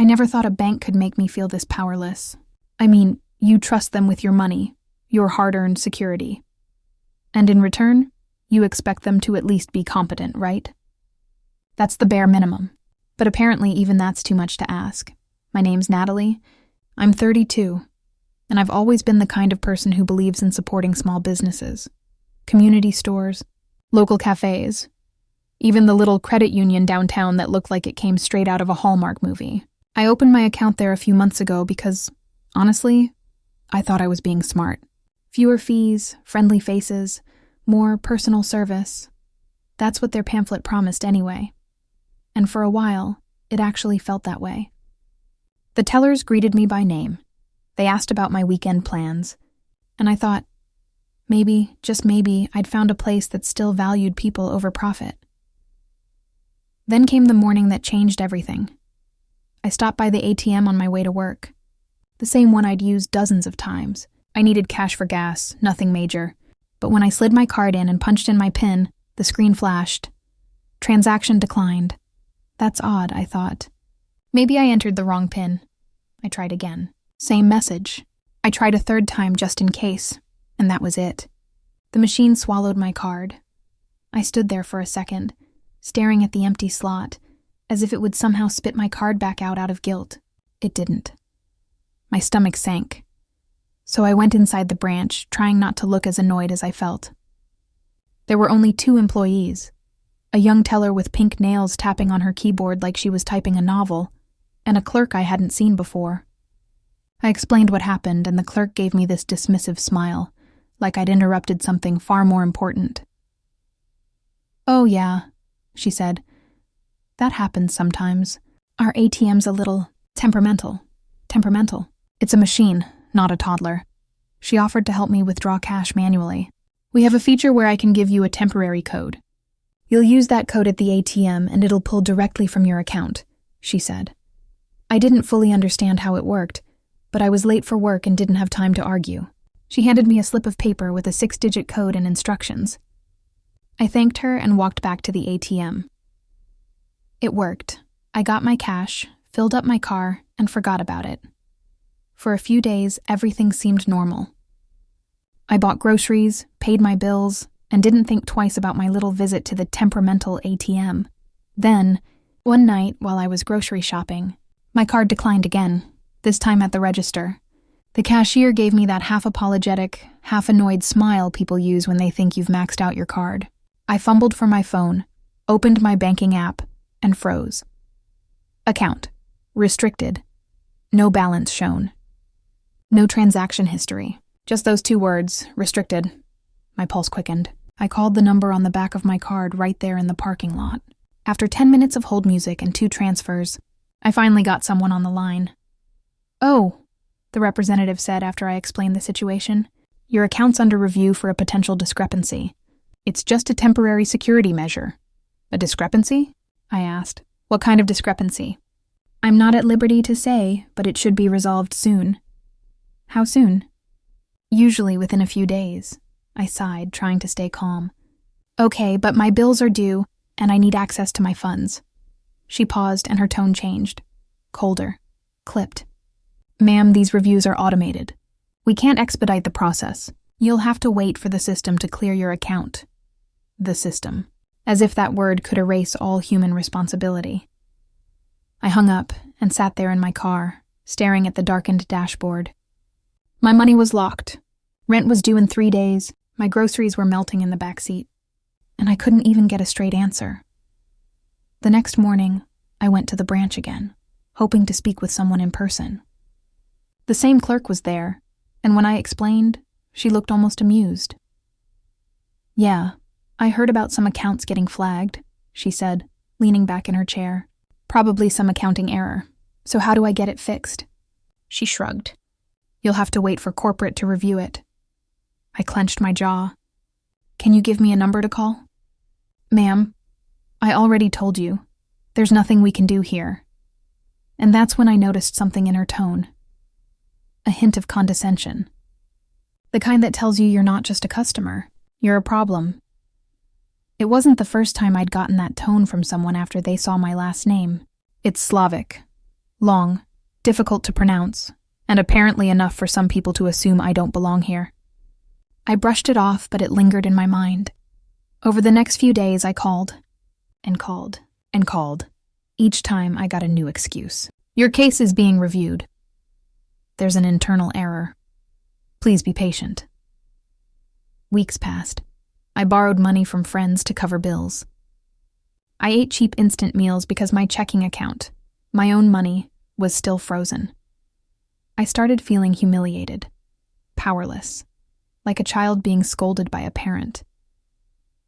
I never thought a bank could make me feel this powerless. I mean, you trust them with your money, your hard-earned security. And in return, you expect them to at least be competent, right? That's the bare minimum. But apparently even that's too much to ask. My name's Natalie. I'm 32, and I've always been the kind of person who believes in supporting small businesses, community stores, local cafes, even the little credit union downtown that looked like it came straight out of a Hallmark movie. I opened my account there a few months ago because, honestly, I thought I was being smart. Fewer fees, friendly faces, more personal service. That's what their pamphlet promised anyway. And for a while, it actually felt that way. The tellers greeted me by name. They asked about my weekend plans, and I thought, maybe, just maybe, I'd found a place that still valued people over profit. Then came the morning that changed everything. I stopped by the ATM on my way to work. The same one I'd used dozens of times. I needed cash for gas, nothing major. But when I slid my card in and punched in my PIN, the screen flashed. Transaction declined. That's odd, I thought. Maybe I entered the wrong PIN. I tried again. Same message. I tried a third time just in case, and that was it. The machine swallowed my card. I stood there for a second, staring at the empty slot, as if it would somehow spit my card back out of guilt. It didn't. My stomach sank. So I went inside the branch, trying not to look as annoyed as I felt. There were only 2 employees, a young teller with pink nails tapping on her keyboard like she was typing a novel, and a clerk I hadn't seen before. I explained what happened, and the clerk gave me this dismissive smile, like I'd interrupted something far more important. "Oh yeah," she said. "That happens sometimes. Our ATM's a little temperamental. It's a machine, not a toddler." She offered to help me withdraw cash manually. "We have a feature where I can give you a temporary code. You'll use that code at the ATM and it'll pull directly from your account," she said. I didn't fully understand how it worked, but I was late for work and didn't have time to argue. She handed me a slip of paper with a 6-digit code and instructions. I thanked her and walked back to the ATM. It worked. I got my cash, filled up my car, and forgot about it. For a few days, everything seemed normal. I bought groceries, paid my bills, and didn't think twice about my little visit to the temperamental ATM. Then, one night while I was grocery shopping, my card declined again, this time at the register. The cashier gave me that half-apologetic, half-annoyed smile people use when they think you've maxed out your card. I fumbled for my phone, opened my banking app, and froze. Account. Restricted. No balance shown. No transaction history. Just those 2 words, restricted. My pulse quickened. I called the number on the back of my card right there in the parking lot. After 10 minutes of hold music and 2 transfers, I finally got someone on the line. "Oh," the representative said after I explained the situation. "Your account's under review for a potential discrepancy. It's just a temporary security measure." "A discrepancy?" I asked. "What kind of discrepancy?" "I'm not at liberty to say, but it should be resolved soon." "How soon?" "Usually within a few days." I sighed, trying to stay calm. "Okay, but my bills are due, and I need access to my funds." She paused, and her tone changed. Colder. Clipped. "Ma'am, these reviews are automated. We can't expedite the process. You'll have to wait for the system to clear your account." The system. As if that word could erase all human responsibility. I hung up and sat there in my car, staring at the darkened dashboard. My money was locked. Rent was due in 3 days. My groceries were melting in the back seat. And I couldn't even get a straight answer. The next morning, I went to the branch again, hoping to speak with someone in person. The same clerk was there, and when I explained, she looked almost amused. "Yeah, I heard about some accounts getting flagged," she said, leaning back in her chair. "Probably some accounting error. So how do I get it fixed?" She shrugged. "You'll have to wait for corporate to review it." I clenched my jaw. "Can you give me a number to call?" "Ma'am, I already told you. There's nothing we can do here." And that's when I noticed something in her tone. A hint of condescension. The kind that tells you you're not just a customer, you're a problem. It wasn't the first time I'd gotten that tone from someone after they saw my last name. It's Slavic. Long, difficult to pronounce, and apparently enough for some people to assume I don't belong here. I brushed it off, but it lingered in my mind. Over the next few days, I called, and called, and called. Each time, I got a new excuse. Your case is being reviewed. There's an internal error. Please be patient. Weeks passed. I borrowed money from friends to cover bills. I ate cheap instant meals because my checking account, my own money, was still frozen. I started feeling humiliated, powerless, like a child being scolded by a parent.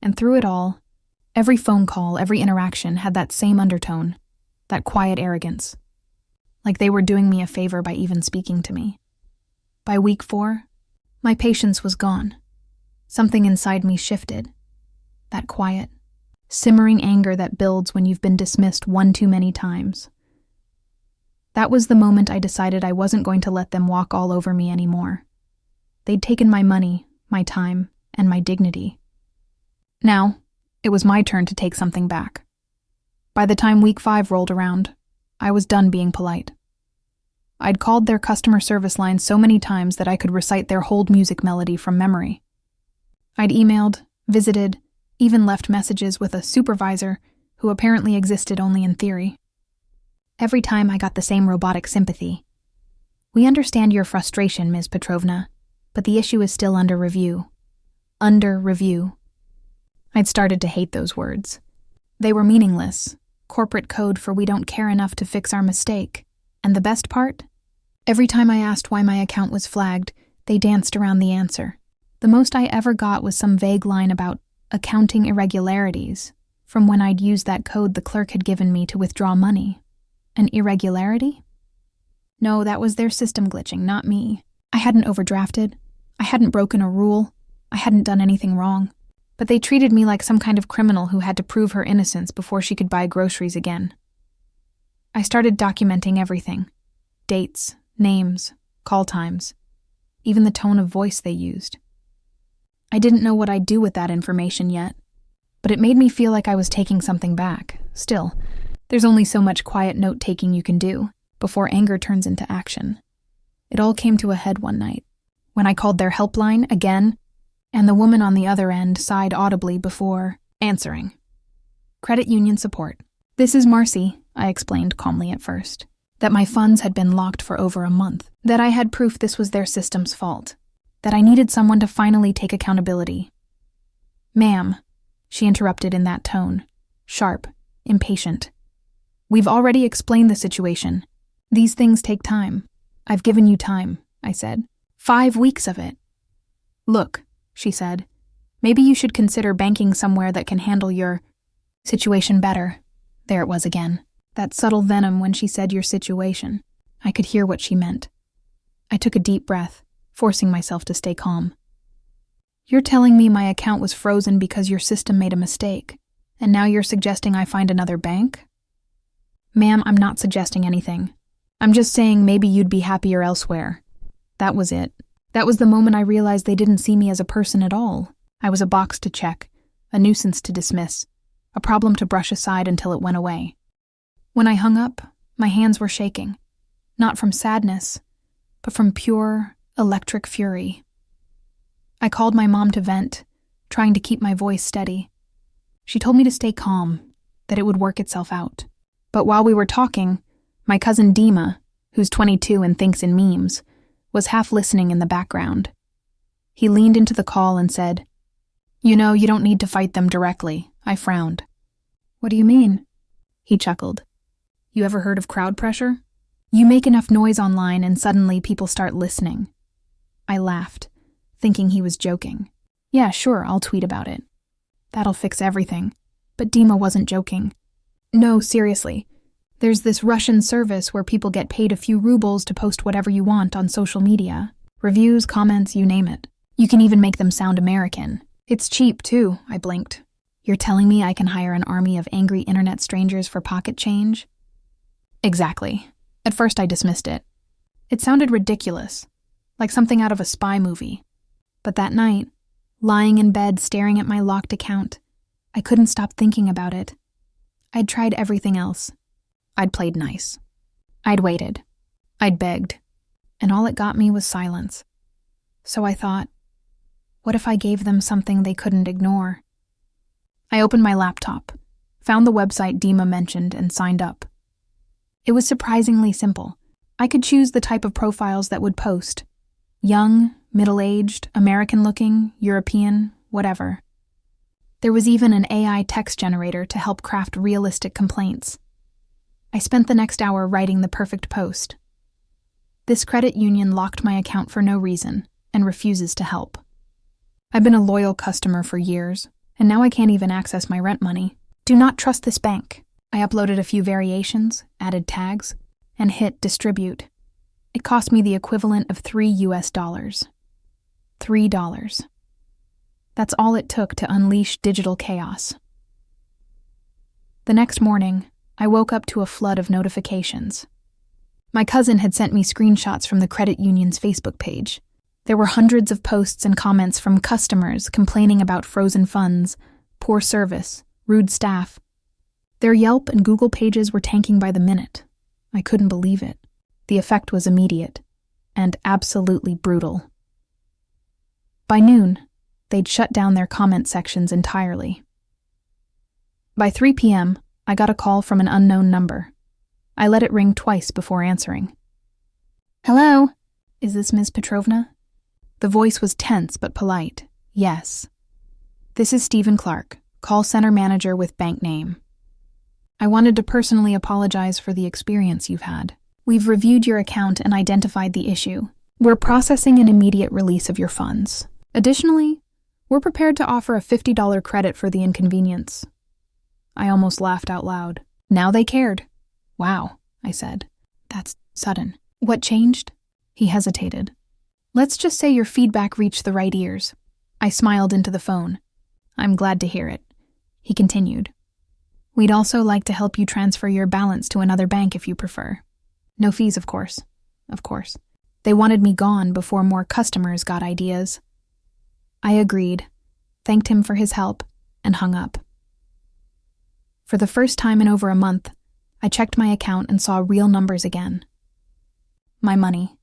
And through it all, every phone call, every interaction had that same undertone, that quiet arrogance, like they were doing me a favor by even speaking to me. By week 4, my patience was gone. Something inside me shifted. That quiet, simmering anger that builds when you've been dismissed one too many times. That was the moment I decided I wasn't going to let them walk all over me anymore. They'd taken my money, my time, and my dignity. Now, it was my turn to take something back. By the time week 5 rolled around, I was done being polite. I'd called their customer service line so many times that I could recite their hold music melody from memory. I'd emailed, visited, even left messages with a supervisor who apparently existed only in theory. Every time I got the same robotic sympathy. We understand your frustration, Ms. Petrovna, but the issue is still under review. Under review. I'd started to hate those words. They were meaningless, corporate code for we don't care enough to fix our mistake. And the best part? Every time I asked why my account was flagged, they danced around the answer. The most I ever got was some vague line about accounting irregularities from when I'd used that code the clerk had given me to withdraw money. An irregularity? No, that was their system glitching, not me. I hadn't overdrafted. I hadn't broken a rule. I hadn't done anything wrong. But they treated me like some kind of criminal who had to prove her innocence before she could buy groceries again. I started documenting everything. Dates, names, call times, even the tone of voice they used. I didn't know what I'd do with that information yet, but it made me feel like I was taking something back. Still, there's only so much quiet note-taking you can do before anger turns into action. It all came to a head one night, when I called their helpline again, and the woman on the other end sighed audibly before answering. Credit union support. This is Marcy, I explained calmly at first, that my funds had been locked for over a month, that I had proof this was their system's fault, that I needed someone to finally take accountability. Ma'am, she interrupted in that tone, sharp, impatient. We've already explained the situation. These things take time. I've given you time, I said. 5 weeks of it. Look, she said, maybe you should consider banking somewhere that can handle your situation better. There it was again. That subtle venom when she said your situation. I could hear what she meant. I took a deep breath, forcing myself to stay calm. You're telling me my account was frozen because your system made a mistake, and now you're suggesting I find another bank? Ma'am, I'm not suggesting anything. I'm just saying maybe you'd be happier elsewhere. That was it. That was the moment I realized they didn't see me as a person at all. I was a box to check, a nuisance to dismiss, a problem to brush aside until it went away. When I hung up, my hands were shaking, not from sadness, but from pure, electric fury. I called my mom to vent, trying to keep my voice steady. She told me to stay calm, that it would work itself out. But while we were talking, my cousin Dima, who's 22 and thinks in memes, was half listening in the background. He leaned into the call and said, You know, you don't need to fight them directly. I frowned. What do you mean? He chuckled. You ever heard of crowd pressure? You make enough noise online and suddenly people start listening. I laughed, thinking he was joking. Yeah, sure, I'll tweet about it. That'll fix everything. But Dima wasn't joking. No, seriously. There's this Russian service where people get paid a few rubles to post whatever you want on social media. Reviews, comments, you name it. You can even make them sound American. It's cheap, too, I blinked. You're telling me I can hire an army of angry internet strangers for pocket change? Exactly. At first I dismissed it. It sounded ridiculous, like something out of a spy movie. But that night, lying in bed staring at my locked account, I couldn't stop thinking about it. I'd tried everything else. I'd played nice. I'd waited. I'd begged. And all it got me was silence. So I thought, what if I gave them something they couldn't ignore? I opened my laptop, found the website Dima mentioned, and signed up. It was surprisingly simple. I could choose the type of profiles that would post. Young, middle-aged, American-looking, European, whatever. There was even an AI text generator to help craft realistic complaints. I spent the next hour writing the perfect post. This credit union locked my account for no reason and refuses to help. I've been a loyal customer for years, and now I can't even access my rent money. Do not trust this bank. I uploaded a few variations, added tags, and hit distribute. It cost me the equivalent of $3. $3. That's all it took to unleash digital chaos. The next morning, I woke up to a flood of notifications. My cousin had sent me screenshots from the credit union's Facebook page. There were hundreds of posts and comments from customers complaining about frozen funds, poor service, rude staff. Their Yelp and Google pages were tanking by the minute. I couldn't believe it. The effect was immediate and absolutely brutal. By noon, they'd shut down their comment sections entirely. By 3 p.m., I got a call from an unknown number. I let it ring twice before answering. Hello? Is this Ms. Petrovna? The voice was tense but polite. Yes. This is Stephen Clark, call center manager with bank name. I wanted to personally apologize for the experience you've had. We've reviewed your account and identified the issue. We're processing an immediate release of your funds. Additionally, we're prepared to offer a $50 credit for the inconvenience. I almost laughed out loud. Now they cared. Wow, I said. That's sudden. What changed? He hesitated. Let's just say your feedback reached the right ears. I smiled into the phone. I'm glad to hear it. He continued. We'd also like to help you transfer your balance to another bank if you prefer. No fees, of course. Of course. They wanted me gone before more customers got ideas. I agreed, thanked him for his help, and hung up. For the first time in over a month, I checked my account and saw real numbers again. My money.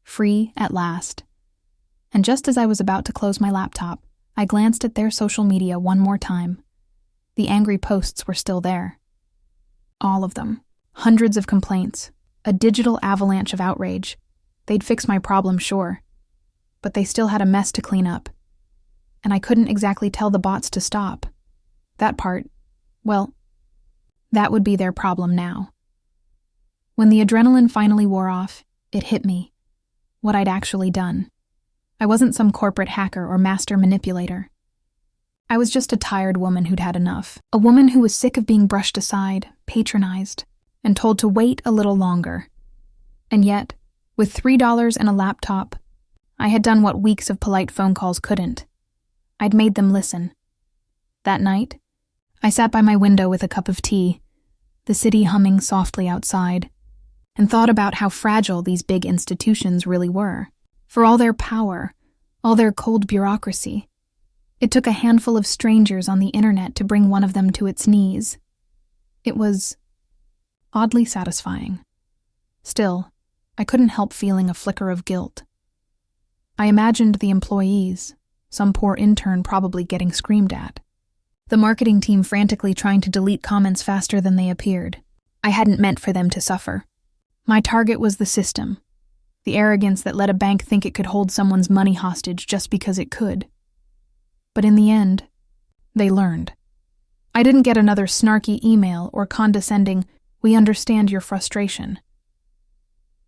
Free at last. And just as I was about to close my laptop, I glanced at their social media one more time. The angry posts were still there. All of them. Hundreds of complaints. A digital avalanche of outrage. They'd fix my problem, sure. But they still had a mess to clean up. And I couldn't exactly tell the bots to stop. That part, well, that would be their problem now. When the adrenaline finally wore off, it hit me. What I'd actually done. I wasn't some corporate hacker or master manipulator. I was just a tired woman who'd had enough. A woman who was sick of being brushed aside, patronized, and told to wait a little longer. And yet, with $3 and a laptop, I had done what weeks of polite phone calls couldn't. I'd made them listen. That night, I sat by my window with a cup of tea, the city humming softly outside, and thought about how fragile these big institutions really were. For all their power, all their cold bureaucracy, it took a handful of strangers on the internet to bring one of them to its knees. It was oddly satisfying. Still, I couldn't help feeling a flicker of guilt. I imagined the employees, some poor intern probably getting screamed at. The marketing team frantically trying to delete comments faster than they appeared. I hadn't meant for them to suffer. My target was the system, the arrogance that let a bank think it could hold someone's money hostage just because it could. But in the end, they learned. I didn't get another snarky email or condescending, "We understand your frustration."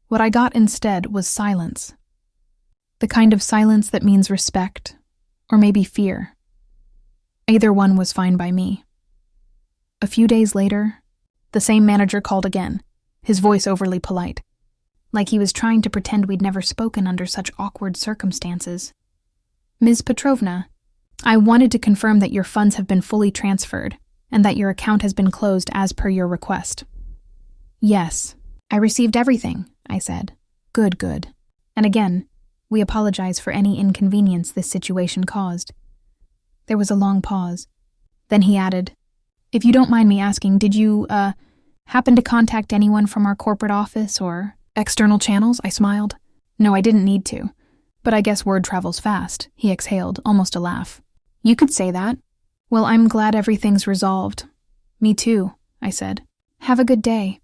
What I got instead was silence. The kind of silence that means respect, or maybe fear. Either one was fine by me. A few days later, the same manager called again, his voice overly polite, like he was trying to pretend we'd never spoken under such awkward circumstances. "Ms. Petrovna, I wanted to confirm that your funds have been fully transferred and that your account has been closed as per your request." "Yes, I received everything," I said. Good. And again, we apologize for any inconvenience this situation caused." There was a long pause. Then he added, "If you don't mind me asking, did you, Happen to contact anyone from our corporate office or external channels? I smiled. No, I didn't need to. But I guess word travels fast, he exhaled, almost a laugh. You could say that. Well, I'm glad everything's resolved. Me too, I said. Have a good day.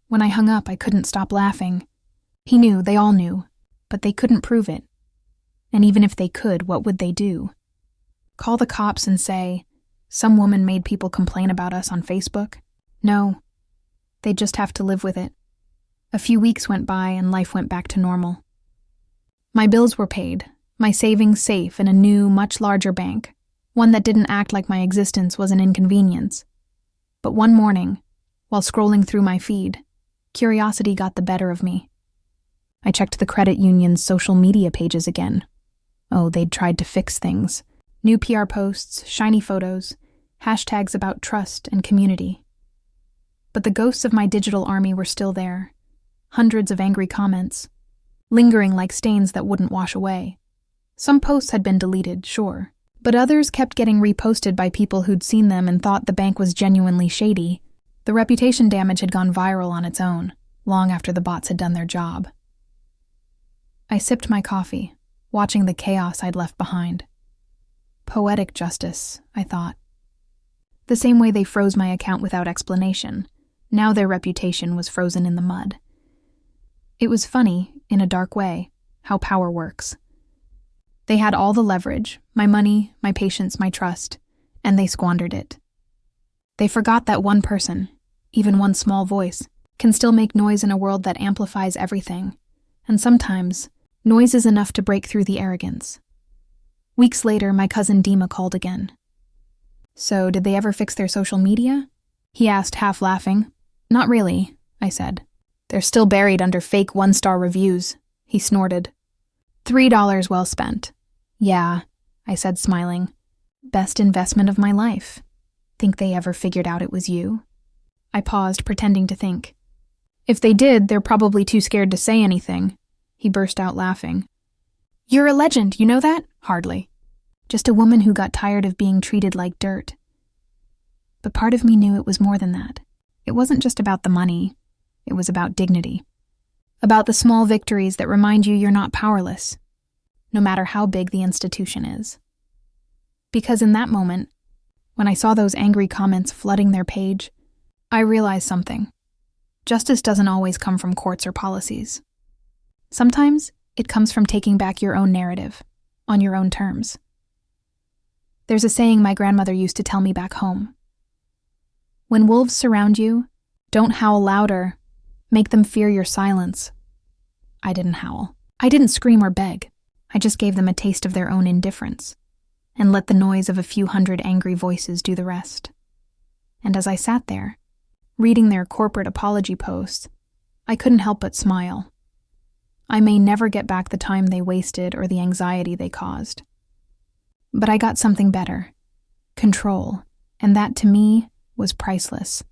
When I hung up, I couldn't stop laughing. He knew, they all knew, but they couldn't prove it. And even if they could, what would they do? Call the cops and say, some woman made people complain about us on Facebook? No. They'd just have to live with it. A few weeks went by and life went back to normal. My bills were paid, my savings safe in a new, much larger bank, one that didn't act like my existence was an inconvenience. But one morning, while scrolling through my feed, curiosity got the better of me. I checked the credit union's social media pages again. Oh, they'd tried to fix things. New PR posts, shiny photos, hashtags about trust and community. But the ghosts of my digital army were still there. Hundreds of angry comments, lingering like stains that wouldn't wash away. Some posts had been deleted, sure, but others kept getting reposted by people who'd seen them and thought the bank was genuinely shady. The reputation damage had gone viral on its own, long after the bots had done their job. I sipped my coffee, watching the chaos I'd left behind. Poetic justice, I thought. The same way they froze my account without explanation, now their reputation was frozen in the mud. It was funny, in a dark way, how power works. They had all the leverage, my money, my patience, my trust, and they squandered it. They forgot that one person, even one small voice, can still make noise in a world that amplifies everything, and sometimes, noise is enough to break through the arrogance. Weeks later, my cousin Dima called again. So, did they ever fix their social media? He asked, half laughing. Not really, I said. They're still buried under fake 1-star reviews, he snorted. $3 well spent. Yeah, I said, smiling. Best investment of my life. Think they ever figured out it was you? I paused, pretending to think. If they did, they're probably too scared to say anything. He burst out laughing. You're a legend, you know that? Hardly. Just a woman who got tired of being treated like dirt. But part of me knew it was more than that. It wasn't just about the money. It was about dignity. About the small victories that remind you you're not powerless, no matter how big the institution is. Because in that moment, when I saw those angry comments flooding their page, I realized something. Justice doesn't always come from courts or policies. Sometimes it comes from taking back your own narrative, on your own terms. There's a saying my grandmother used to tell me back home. When wolves surround you, don't howl louder. Make them fear your silence. I didn't howl. I didn't scream or beg. I just gave them a taste of their own indifference, and let the noise of a few hundred angry voices do the rest. And as I sat there, reading their corporate apology posts, I couldn't help but smile. I may never get back the time they wasted or the anxiety they caused. But I got something better. Control. And that, to me, was priceless.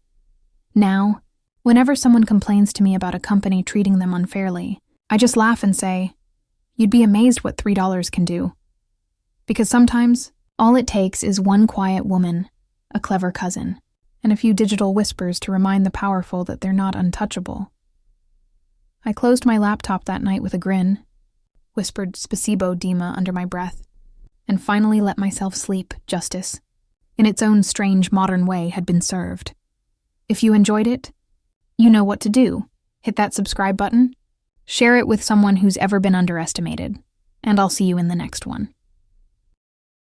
Now, whenever someone complains to me about a company treating them unfairly, I just laugh and say, you'd be amazed what $3 can do. Because sometimes, all it takes is one quiet woman, a clever cousin, and a few digital whispers to remind the powerful that they're not untouchable. I closed my laptop that night with a grin, whispered "Spasibo, Dima" under my breath, and finally let myself sleep. Justice, in its own strange modern way, had been served. If you enjoyed it, you know what to do. Hit that subscribe button, share it with someone who's ever been underestimated, and I'll see you in the next one.